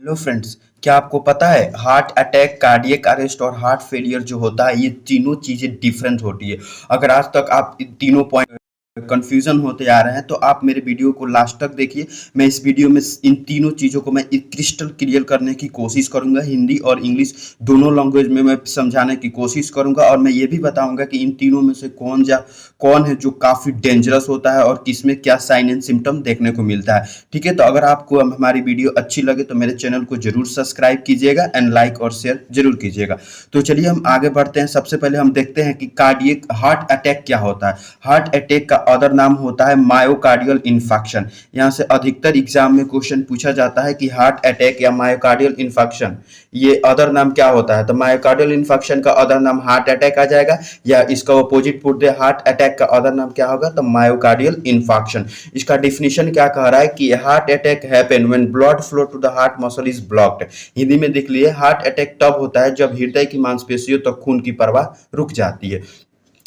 Hello friends, क्या आपको पता है हार्ट अटैक, कार्डियक अरेस्ट और हार्ट फेलियर जो होता है ये तीनों चीजें डिफरेंट होती है। अगर आज तक आप इन तीनों पॉइंट कंफ्यूजन होते आ रहे हैं तो आप मेरे वीडियो को लास्ट तक देखिए। मैं इस वीडियो में इन तीनों चीज़ों को मैं क्रिस्टल क्लियर करने की कोशिश करूंगा। हिंदी और इंग्लिश दोनों लैंग्वेज में मैं समझाने की कोशिश करूंगा और मैं ये भी बताऊंगा कि इन तीनों में से कौन है जो काफ़ी डेंजरस होता है और किसमें क्या साइन एंड सिम्टम देखने को मिलता है। ठीक है, तो अगर आपको हमारी वीडियो अच्छी लगे तो मेरे चैनल को जरूर सब्सक्राइब कीजिएगा एंड लाइक और शेयर जरूर कीजिएगा। तो चलिए हम आगे बढ़ते हैं। सबसे पहले हम देखते हैं कि कार्डियक हार्ट अटैक क्या होता है। हार्ट अटैक का अदर नाम होता है मायोकार्डियल इन्फेक्शन। यहाँ से अधिकतर एग्जाम में क्वेश्चन पूछा जाता है कि हार्ट अटैक या मायोकार्डियल इन्फेक्शन ये अदर नाम क्या होता है। तो मायोकार्डियल इन्फेक्शन का अदर नाम हार्ट अटैक आ जाएगा, या इसका अपोजिट पूछ दे हार्ट अटैक का अदर नाम क्या होगा तो मायोकार्डियल इन्फेक्शन। इसका डिफिनीशन क्या कह रहा है कि heart attack happen when blood flow to the heart muscle is blocked. Hindi में देख लिए, हार्ट अटैक तब होता है जब हृदय की मांसपेशियों तक खून की प्रवाह रुक जाती है।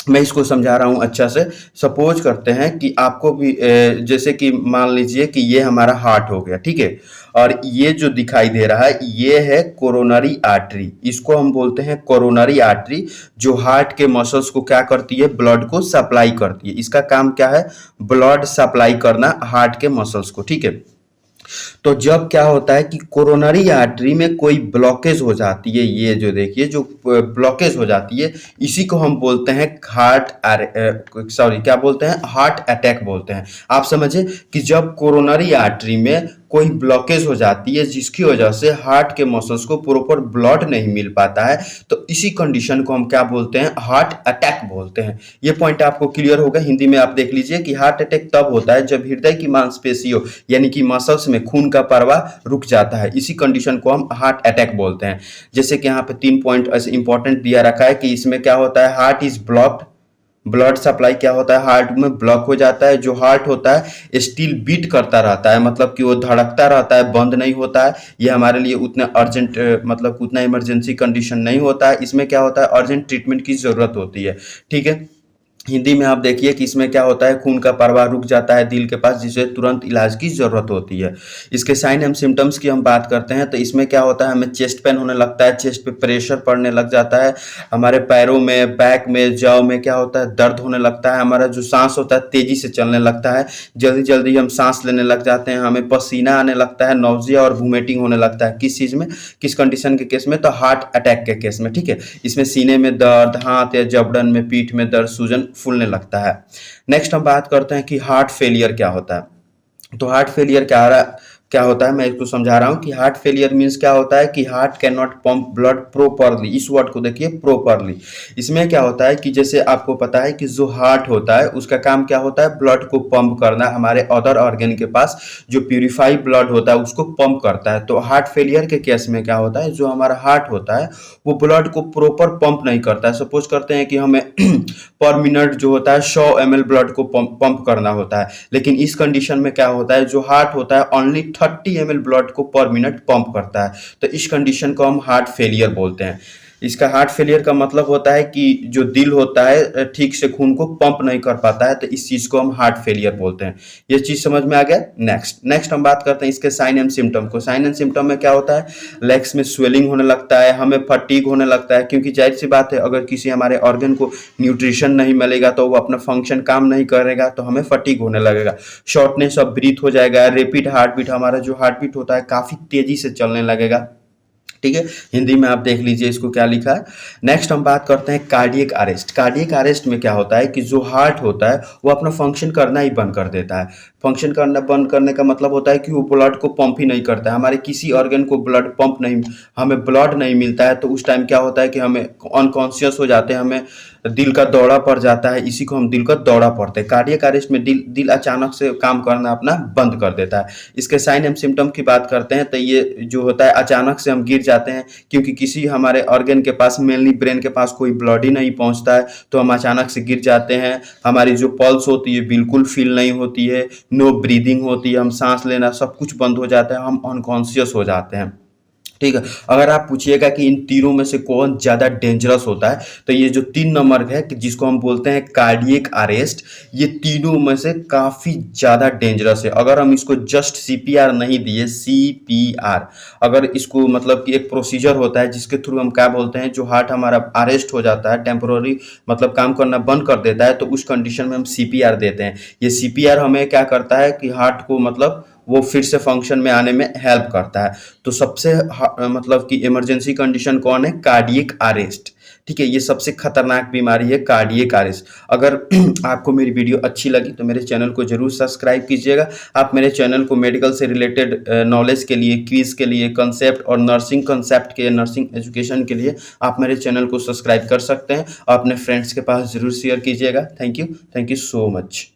मैं इसको समझा रहा हूँ अच्छा से। सपोज करते हैं कि आपको भी जैसे कि मान लीजिए कि ये हमारा हार्ट हो गया, ठीक है, और ये जो दिखाई दे रहा है ये है कोरोनरी आर्टरी। इसको हम बोलते हैं कोरोनरी आर्टरी, जो हार्ट के मसल्स को क्या करती है, ब्लड को सप्लाई करती है। इसका काम क्या है, ब्लड सप्लाई करना हार्ट के मसल्स को, ठीक है। तो जब क्या होता है कि कोरोनरी आर्टरी में कोई ब्लॉकेज हो जाती है, ये जो देखिए जो ब्लॉकेज हो जाती है, इसी को हम बोलते हैं क्या बोलते हैं, हार्ट अटैक बोलते हैं। आप समझे कि जब कोरोनरी आर्टरी में कोई ब्लॉकेज हो जाती है जिसकी वजह से हार्ट के मसल्स को प्रॉपर ब्लड नहीं मिल पाता है, तो इसी कंडीशन को हम क्या बोलते हैं, हार्ट अटैक बोलते हैं। ये पॉइंट आपको क्लियर होगा। हिंदी में आप देख लीजिए कि हार्ट अटैक तब होता है जब हृदय की मांसपेशियों यानी कि मसल्स में खून का प्रवाह रुक जाता है। इसी कंडीशन को हम हार्ट अटैक बोलते हैं। जैसे कि यहाँ पे 3 पॉइंट ऐसे इंपॉर्टेंट दिया रखा है कि इसमें क्या होता है, heart is blocked, blood supply क्या होता है, हार्ट में ब्लॉक हो जाता है। जो हार्ट होता है स्टिल बीट करता रहता है, मतलब कि वो धड़कता रहता है, बंद नहीं होता है। ये हमारे लिए उतना अर्जेंट मतलब उतना इमरजेंसी कंडीशन नहीं होता है। इसमें क्या होता है, अर्जेंट ट्रीटमेंट की जरूरत होती है, ठीक है। हिंदी में आप देखिए कि इसमें क्या होता है, खून का प्रवाह रुक जाता है दिल के पास, जिसे तुरंत इलाज की जरूरत होती है। इसके साइन एंड सिम्टम्स की हम बात करते हैं तो इसमें क्या होता है, हमें चेस्ट पेन होने लगता है, चेस्ट पे प्रेशर पड़ने लग जाता है, हमारे पैरों में, बैक में, जाव में क्या होता है, दर्द होने लगता है, हमारा जो सांस होता है तेजी से चलने लगता है, जल्दी जल्दी हम सांस लेने लग जाते हैं, हमें पसीना आने लगता है, नौजिया और वोमिटिंग होने लगता है। किस चीज़ में, किस कंडीशन के केस में, तो हार्ट अटैक के केस में, ठीक है। इसमें सीने में दर्द, हाथ या जबड़न में, पीठ में दर्द, सूजन फूलने लगता है। नेक्स्ट हम बात करते हैं कि हार्ट फेलियर क्या होता है। तो हार्ट फेलियर क्या होता है, मैं इसको समझा रहा हूँ कि हार्ट फेलियर मीन्स क्या होता है कि heart can not pump blood properly. इस वर्ड को देखिए, प्रोपरली। इसमें क्या होता है कि जैसे आपको पता है कि जो हार्ट होता है उसका काम क्या होता है, ब्लड को पंप करना, हमारे अदर ऑर्गन के पास जो प्यूरिफाई ब्लड होता है उसको पंप करता है। तो हार्ट फेलियर के केस में क्या होता है, जो हमारा हार्ट होता है वो ब्लड को प्रॉपर पंप नहीं करता है। सपोज करते हैं कि हमें पर मिनट जो होता है 100 ml ब्लड को पंप करना होता है, लेकिन इस कंडीशन में क्या होता है, जो हार्ट होता है ओनली 30 ml ब्लड को पर मिनट पंप करता है। तो इस कंडीशन को हम हार्ट फेलियर बोलते हैं। इसका हार्ट फेलियर का मतलब होता है कि जो दिल होता है ठीक से खून को पंप नहीं कर पाता है, तो इस चीज को हम हार्ट फेलियर बोलते हैं। ये चीज समझ में आ गया। नेक्स्ट हम बात करते हैं इसके साइन एंड सिम्टम को। साइन एंड सिम्टम में क्या होता है, लेग्स में स्वेलिंग होने लगता है, हमें फटीग होने लगता है, क्योंकि जाहिर सी बात है अगर किसी हमारे ऑर्गन को न्यूट्रिशन नहीं मिलेगा तो वो अपना फंक्शन काम नहीं करेगा, तो हमें फटीग होने लगेगा। शॉर्टनेस ऑफ ब्रीथ हो जाएगा, रेपिड हार्ट बीट, हमारा जो हार्ट बीट होता है काफी तेजी से चलने लगेगा, ठीक है। हिंदी में आप देख लीजिए इसको क्या लिखा है। नेक्स्ट हम बात करते हैं कार्डियक अरेस्ट। कार्डियक अरेस्ट में क्या होता है कि जो हार्ट होता है वो अपना फंक्शन करना ही बंद कर देता है। फंक्शन करना बंद करने का मतलब होता है कि वो ब्लड को पंप ही नहीं करता है, हमारे किसी ऑर्गन को ब्लड पंप नहीं, हमें ब्लड नहीं मिलता है, तो उस टाइम क्या होता है कि हमें अनकॉन्शियस हो जाते हैं, हमें दिल का दौरा पड़ जाता है। इसी को हम दिल का दौरा पड़ते हैं। कार्डियक अरेस्ट में दिल अचानक से काम करना अपना बंद कर देता है। इसके साइन एंड सिम्टम की बात करते हैं तो ये जो होता है, अचानक से हम गिर जाते हैं, क्योंकि किसी हमारे ऑर्गन के पास, मेनली ब्रेन के पास कोई ब्लड ही नहीं पहुंचता है, तो हम अचानक से गिर जाते हैं। हमारी जो पल्स होती है बिल्कुल फील नहीं होती है, नो ब्रीदिंग होती है, हम सांस लेना सब कुछ बंद हो जाता है, हम अनकॉन्शियस हो जाते हैं। ठीक है। अगर आप पूछिएगा कि इन तीनों में से कौन ज़्यादा डेंजरस होता है, तो ये जो 3 नंबर है कि जिसको हम बोलते हैं कार्डियक अरेस्ट, ये तीनों में से काफ़ी ज़्यादा डेंजरस है। अगर हम इसको जस्ट सीपीआर नहीं दिए, सीपीआर, अगर इसको मतलब कि एक प्रोसीजर होता है जिसके थ्रू हम क्या बोलते हैं, जो हार्ट हमारा अरेस्ट हो जाता है, टेम्पोररी मतलब काम करना बंद कर देता है, तो उस कंडीशन में हम सीपीआर देते हैं। ये सीपीआर हमें क्या करता है कि हार्ट को मतलब वो फिर से फंक्शन में आने में हेल्प करता है। तो सबसे मतलब कि इमरजेंसी कंडीशन कौन है, कार्डियक अरेस्ट। ठीक है, ये सबसे खतरनाक बीमारी है कार्डियक अरेस्ट। अगर आपको मेरी वीडियो अच्छी लगी तो मेरे चैनल को जरूर सब्सक्राइब कीजिएगा। आप मेरे चैनल को मेडिकल से रिलेटेड नॉलेज के लिए, क्विज के लिए, कंसेप्ट और नर्सिंग कंसेप्ट के, नर्सिंग एजुकेशन के लिए आप मेरे चैनल को सब्सक्राइब कर सकते हैं और अपने फ्रेंड्स के पास जरूर शेयर कीजिएगा। Thank you so much.